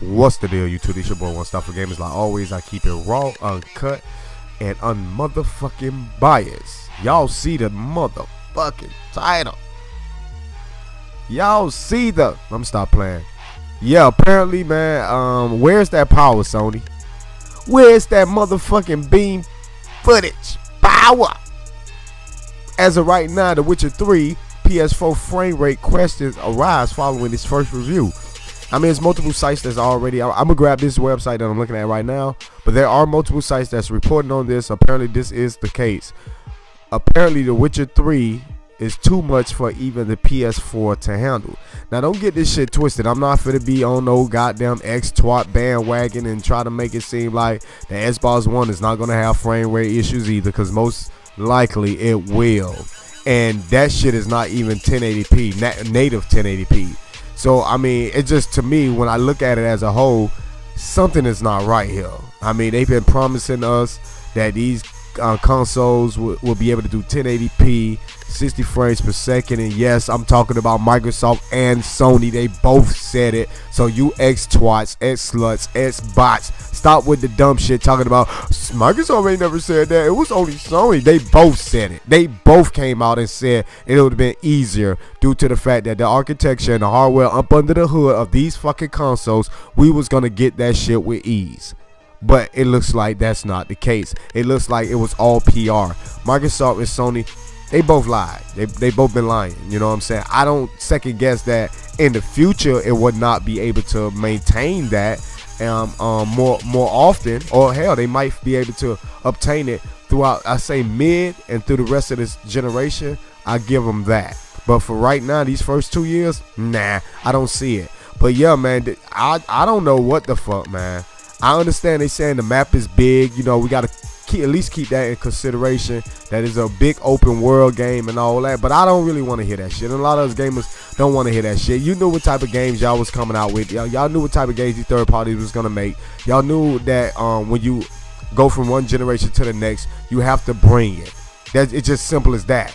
What's the deal, YouTube? It's your boy One Stop for Gamers. Like always, I keep it raw, uncut, and unmotherfucking biased. Y'all see the motherfucking title. Y'all see the... I'm stop playing. Yeah, apparently, man, where's that power, Sony? Where's that motherfucking beam footage? Power! As of right now, The Witcher 3 PS4 frame rate questions arise following its first review. I mean, there's multiple sites that's already... I'm going to grab this website that I'm looking at right now. But there are multiple sites that's reporting on this. Apparently, this is the case. Apparently, The Witcher 3 is too much for even the PS4 to handle. Now, don't get this shit twisted. I'm not finna be on no goddamn X-twat bandwagon and try to make it seem like the Xbox One is not going to have frame rate issues either. Because most likely it will. And that shit is not even 1080p, native 1080p. So, I mean, it just, to me, when I look at it as a whole, something is not right here. I mean, they've been promising us that these consoles will be able to do 1080p, 60 frames per second. And yes, I'm talking about Microsoft and Sony. They both said it. So you X-twats, X-sluts, X-bots, stop with the dumb shit talking about Microsoft ain't never said that. It was only Sony. They both said it. They both came out and said it would have been easier due to the fact that the architecture and the hardware up under the hood of these fucking consoles, we was going to get that shit with ease. But it looks like that's not the case. It looks like it was all PR. Microsoft and Sony, they both lied. They both been lying. You know what I'm saying? I don't second guess that in the future it would not be able to maintain that more often, or hell, they might be able to obtain it throughout, I say, mid and through the rest of this generation. I give them that. But for right now, these first 2 years, nah, I don't see it. But yeah, man, I don't know what the fuck, man. I understand they saying the map is big. You know, we got to at least keep that in consideration. That is a big open world game and all that. But I don't really want to hear that shit. And a lot of us gamers don't want to hear that shit. You knew what type of games y'all was coming out with. Y'all knew what type of games these third parties was going to make. Y'all knew that when you go from one generation to the next, you have to bring it. It's just simple as that.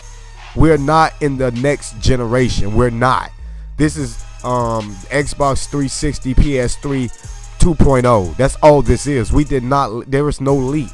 We're not in the next generation. We're not. This is Xbox 360, PS3 2.0. That's all this is. We did not, there is no leap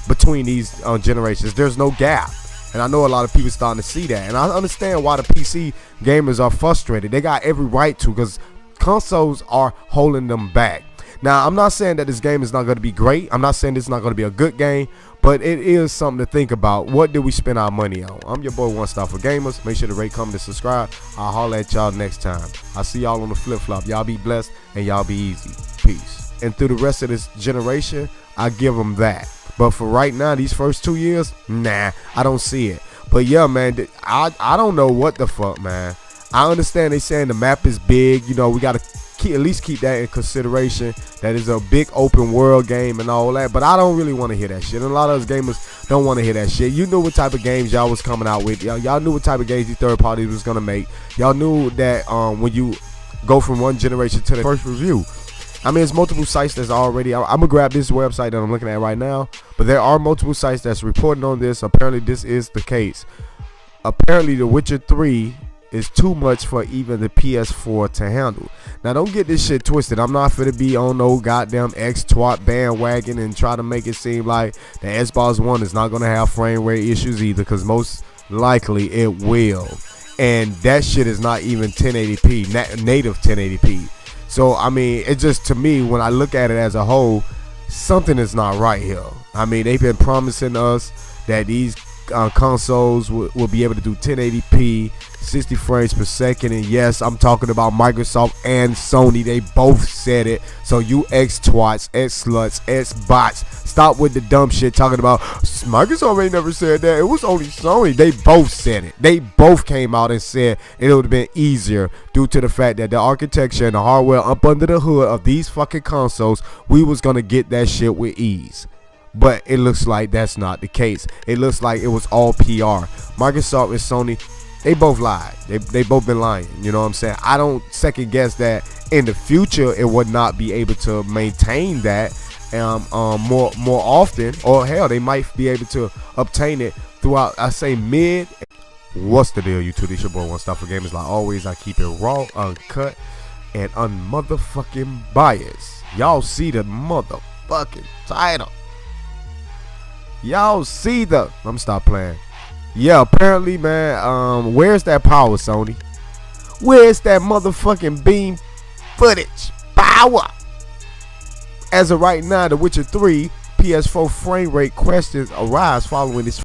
between these generations. There's no gap. And I know a lot of people starting to see that. And I understand why the PC gamers are frustrated. They got every right to, because consoles are holding them back. Now, I'm not saying that this game is not going to be great. I'm not saying this is not going to be a good game. But it is something to think about. What do we spend our money on? I'm your boy One Stop for Gamers. Make sure to rate, comment, and subscribe. I'll holler at y'all next time. I'll see y'all on the flip-flop. Y'all be blessed and y'all be easy. Peace. And through the rest of this generation, I give them that. But for right now, these first 2 years, nah, I don't see it. But yeah, man, I don't know what the fuck, man. I understand they saying the map is big. You know, we got to at least keep that in consideration. That is a big open world game and all that. But I don't really want to hear that shit. And a lot of us gamers don't want to hear that shit. You knew what type of games y'all was coming out with. Y'all knew what type of games these third parties was going to make. Y'all knew that when you go from one generation to the first review. I mean, there's multiple sites that's already... I'm going to grab this website that I'm looking at right now. But there are multiple sites that's reporting on this. Apparently, this is the case. Apparently, The Witcher 3 is too much for even the PS4 to handle. Now, don't get this shit twisted. I'm not finna be on no goddamn X-twat bandwagon and try to make it seem like the Xbox One is not going to have frame rate issues either. Because most likely it will. And that shit is not even 1080p, native 1080p. So, I mean, it just, to me, when I look at it as a whole, something is not right here. I mean, they've been promising us that these consoles will be able to do 1080p, 60 frames per second. And yes, I'm talking about Microsoft and Sony. They both said it. So you X-twats, X-sluts, X-bots, stop with the dumb shit talking about Microsoft ain't never said that. It was only Sony. They both said it. They both came out and said it would have been easier due to the fact that the architecture and the hardware up under the hood of these fucking consoles, we was going to get that shit with ease. But it looks like that's not the case. It looks like it was all PR. Microsoft and Sony, they both lied. They both been lying. You know what I'm saying? I don't second guess that in the future it would not be able to maintain that more often, or hell, they might be able to obtain it throughout, I say, mid. What's the deal, YouTube? It's your boy One Stop for Gamers. Like always, I keep it raw, uncut, and unmotherfucking biased. Y'all see the motherfucking title. Y'all see the. I'm stop playing. Yeah, apparently, man. Where's that power, Sony? Where's that motherfucking beam footage power? As of right now, The Witcher 3 PS4 frame rate questions arise following this